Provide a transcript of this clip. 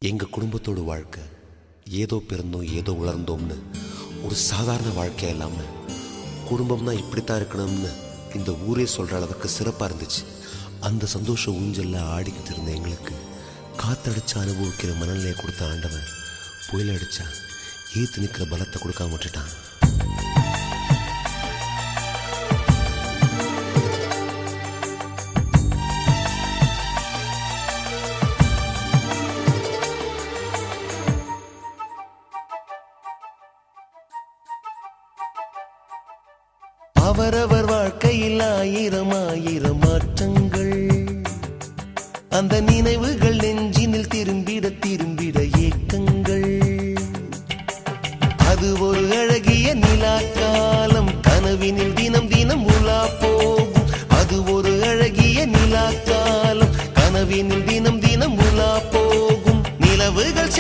எங்கள் குடும்பத்தோட வாழ்க்கை ஏதோ பிறந்தோம் ஏதோ உலர்ந்தோம்னு ஒரு சாதாரண வாழ்க்கையாக இல்லாமல் குடும்பம்னா இப்படித்தான் இருக்கணும்னு இந்த ஊரே சொல்கிற அளவுக்கு சிறப்பாக இருந்துச்சு. அந்த சந்தோஷ ஊஞ்சல்ல ஆடிக்கிட்டு இருந்த எங்களுக்கு காத்தடிச்சு அனுபவிக்கிற மனநிலையை கொடுத்த ஆண்டவன் புயல் அடித்தா ஏற்று நிற்கிற பலத்தை கொடுக்காம விட்டுட்டான். அவரவர் வாழ்க்கையில் ஆயிரம் ஆயிரம் மாற்றங்கள், அந்த நினைவுகள் நெஞ்சினில் திரும்பிட திரும்பிட ஏக்கங்கள். அது ஒரு அழகிய நிலாக்காலம், கனவினில் தினம் தினம் உலா போகும். அது ஒரு அழகிய நிலாக்காலம், கனவினில் தினம் தினம் உலா போகும். நிலவுகள்